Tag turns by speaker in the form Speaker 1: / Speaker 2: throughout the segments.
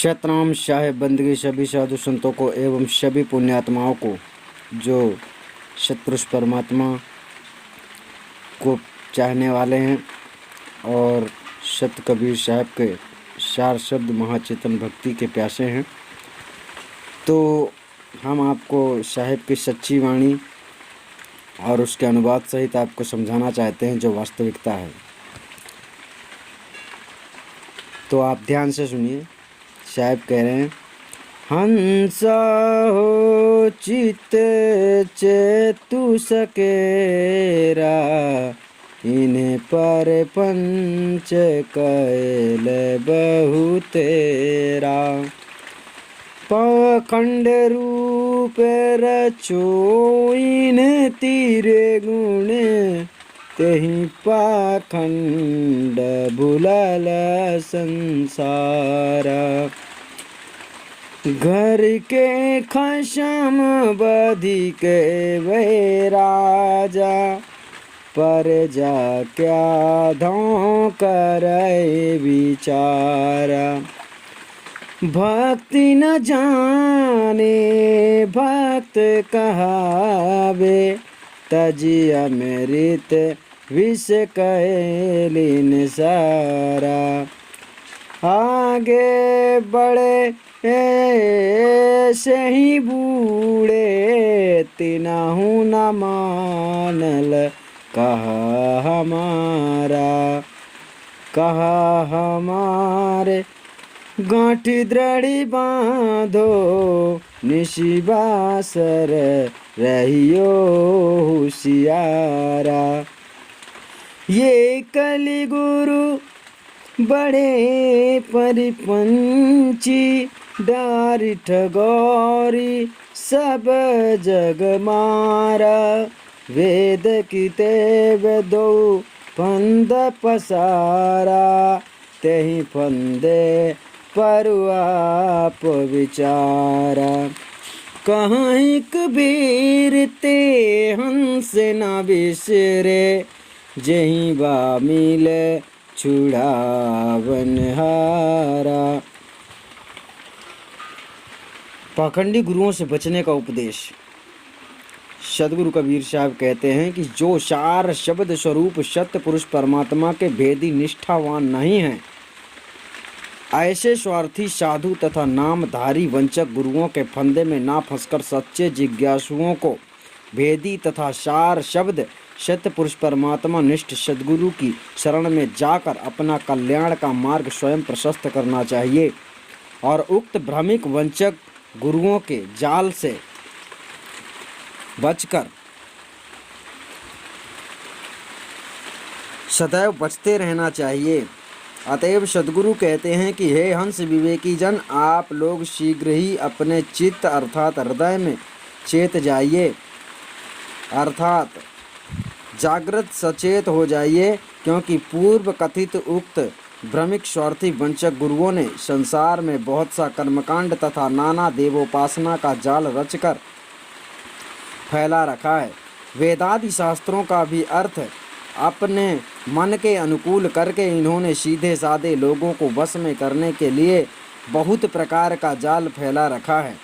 Speaker 1: शतनाम साहेब बंदगी सभी साधु संतों को एवं सभी पुण्यात्माओं को जो सतपुरुष परमात्मा को चाहने वाले हैं और सत कबीर साहब के चार शब्द महाचेतन भक्ति के प्यासे हैं। तो हम आपको साहिब की सच्ची वाणी और उसके अनुवाद सहित आपको समझाना चाहते हैं जो वास्तविकता है। तो आप ध्यान से सुनिए। साहब कह रहे हैं, हंसा हो चित चेतु सकेरा, इन्हें पर पंच कैल बहु तेरा। पाखंड रूप रचो इन तीरे गुण, तेहि पाखंड भुलल संसारा। घर के खशम बधि के वै राजा, पर जा क्या धों करे विचारा। भक्ति न जाने भक्त कहावे, तजी अमृत विष कैलिन सारा। आगे बढ़े से ही बूढ़े, तिनहु न मानल कहा हमारा। कहा हमारे गांठी दृढ़ी बांधो, निशिबासर रहियो होशियारा। ये कलि गुरु बड़े परिपंची, डारी ठगौरी सब जग मारा। वेद की तेव दो फंद पसारा, तेहि फंदे पर आप विचारा। कहीं कबीर ते हंस न बिसरे, जहीं बा मिले छुड़ावन हारा। पाखंडी गुरुओं से बचने का उपदेश। सदगुरु कबीर साहब कहते हैं कि जो चार शब्द स्वरूप सत्य पुरुष परमात्मा के भेदी निष्ठावान नहीं हैं, ऐसे स्वार्थी साधु तथा नामधारी वंचक गुरुओं के फंदे में ना फंसकर सच्चे जिज्ञासुओं को भेदी तथा चार शब्द सत्य पुरुष परमात्मा निष्ठ सदगुरु की शरण में जाकर अपना कल्याण का मार्ग स्वयं प्रशस्त करना चाहिए और उक्त भ्रमिक वंचक गुरुओं के जाल से बचकर सदैव बचते रहना चाहिए। अतएव सदगुरु कहते हैं कि हे हंस विवेकी जन, आप लोग शीघ्र ही अपने चित्त अर्थात हृदय में चेत जाइए, अर्थात जागृत सचेत हो जाइए, क्योंकि पूर्व कथित उक्त भ्रमिक स्वार्थी वंचक गुरुओं ने संसार में बहुत सा कर्मकांड तथा नाना देवोपासना का जाल रचकर फैला रखा है। वेदादि शास्त्रों का भी अर्थ अपने मन के अनुकूल करके इन्होंने सीधे साधे लोगों को वश में करने के लिए बहुत प्रकार का जाल फैला रखा है।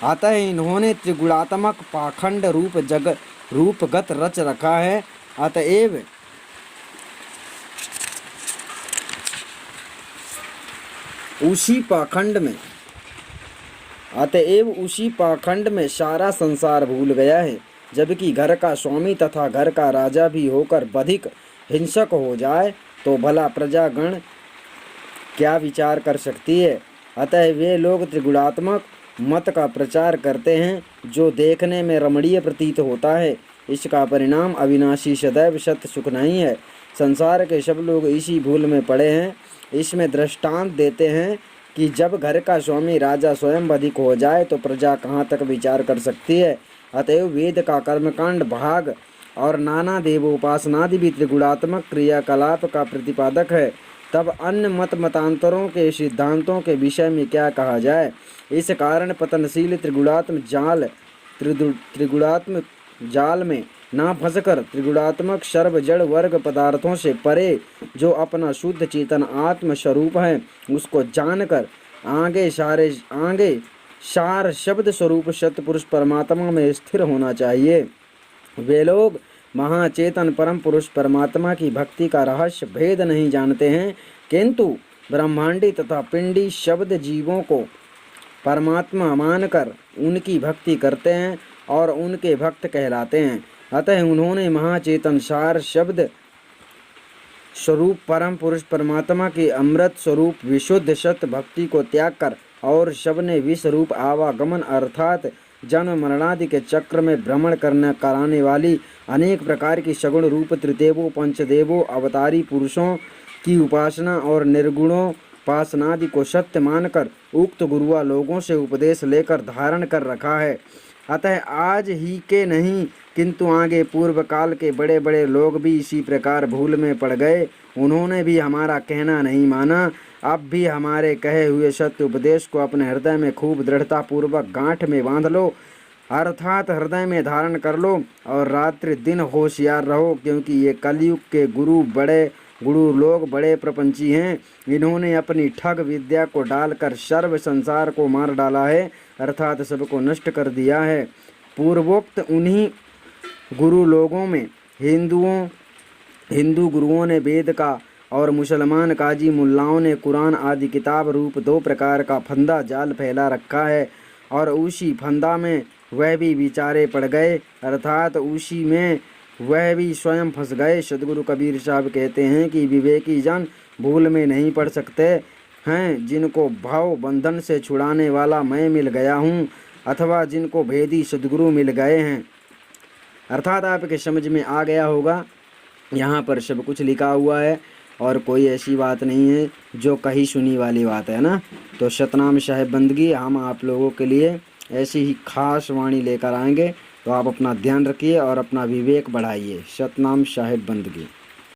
Speaker 1: अतः इन्होंने त्रिगुणात्मक पाखंड रूपगत रच रखा है। अतएव उसी पाखंड में सारा संसार भूल गया है। जबकि घर का स्वामी तथा घर का राजा भी होकर बधिक हिंसक हो जाए तो भला प्रजागण क्या विचार कर सकती है। अतः वे लोग त्रिगुणात्मक मत का प्रचार करते हैं जो देखने में रमणीय प्रतीत होता है। इसका परिणाम अविनाशी सदैव सत्य सुख नहीं है। संसार के सब लोग इसी भूल में पड़े हैं। इसमें दृष्टांत देते हैं कि जब घर का स्वामी राजा स्वयं अधिक हो जाए तो प्रजा कहाँ तक विचार कर सकती है। अतएव वेद का कर्मकांड भाग और नाना देवोपासनादि भी त्रिगुणात्मक क्रियाकलाप का प्रतिपादक है। तब अन्य मतांतरों के सिद्धांतों के विषय में क्या कहा जाए। इस कारण पतनशील त्रिगुणात्म जाल में ना फंसकर त्रिगुणात्मक सर्व जड़ वर्ग पदार्थों से परे जो अपना शुद्ध चेतन आत्म स्वरूप है उसको जानकर आगे सार शब्द स्वरूप सत्पुरुष परमात्मा में स्थिर होना चाहिए। वे लोग महाचेतन परम पुरुष परमात्मा की भक्ति का रहस्य भेद नहीं जानते हैं, किंतु ब्रह्मांडी तथा पिंडी शब्द जीवों को परमात्मा मानकर उनकी भक्ति करते हैं और उनके भक्त कहलाते हैं। अतः उन्होंने महाचेतन सार शब्द स्वरूप परम पुरुष परमात्मा की अमृत स्वरूप विशुद्ध सत्य भक्ति को त्याग कर और सबने विष रूप आवागमन अर्थात जन्म मरणादि के चक्र में भ्रमण कराने वाली अनेक प्रकार की सगुण रूप त्रिदेवों पंचदेवों अवतारी पुरुषों की उपासना और निर्गुणोपासनादि को सत्य मानकर उक्त गुरुआ लोगों से उपदेश लेकर धारण कर रखा है। अतः आज ही के नहीं किंतु आगे पूर्व काल के बड़े बड़े लोग भी इसी प्रकार भूल में पड़ गए। उन्होंने भी हमारा कहना नहीं माना। अब भी हमारे कहे हुए सत्य उपदेश को अपने हृदय में खूब दृढ़ता पूर्वक गांठ में बांध लो, अर्थात हृदय में धारण कर लो और रात्रि दिन होशियार रहो, क्योंकि ये कलयुग के गुरु लोग बड़े प्रपंची हैं। इन्होंने अपनी ठग विद्या को डालकर सर्व संसार को मार डाला है, अर्थात सबको नष्ट कर दिया है। पूर्वोक्त उन्हीं गुरु लोगों में हिंदू गुरुओं ने वेद का और मुसलमान काजी मुल्लाओं ने कुरान आदि किताब रूप दो प्रकार का फंदा जाल फैला रखा है और उसी फंदा में वह भी बेचारे पड़ गए, अर्थात उसी में वह भी स्वयं फंस गए। सदगुरु कबीर साहब कहते हैं कि विवेकी जन भूल में नहीं पड़ सकते हैं, जिनको भाव बंधन से छुड़ाने वाला मैं मिल गया हूँ अथवा जिनको भेदी सदगुरु मिल गए हैं। अर्थात आपके समझ में आ गया होगा, यहाँ पर सब कुछ लिखा हुआ है और कोई ऐसी बात नहीं है जो कही सुनी वाली बात है ना। तो सतनाम साहिब बंदगी हम आप लोगों के लिए ऐसी ही खास वाणी लेकर आएंगे, तो आप अपना ध्यान रखिए और अपना विवेक बढ़ाइए। सतनाम साहिब बंदगी।